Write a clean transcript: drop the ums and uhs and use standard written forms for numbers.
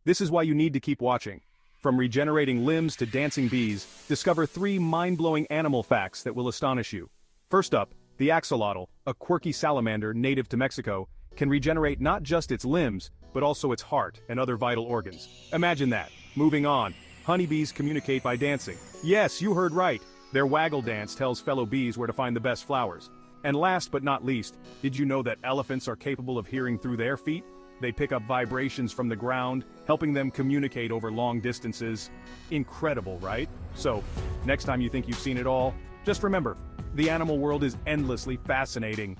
This is why you need to keep watching. From regenerating limbs to dancing bees, discover 3 mind-blowing animal facts that will astonish you. First up, the axolotl, a quirky salamander native to Mexico, can regenerate not just its limbs, but also its heart and other vital organs. Imagine that. Moving on, honeybees communicate by dancing. Yes, you heard right. Their waggle dance tells fellow bees where to find the best flowers. And last but not least, did you know that elephants are capable of hearing through their feet? They pick up vibrations from the ground, helping them communicate over long distances. Incredible, right? So, next time you think you've seen it all, just remember, the animal world is endlessly fascinating.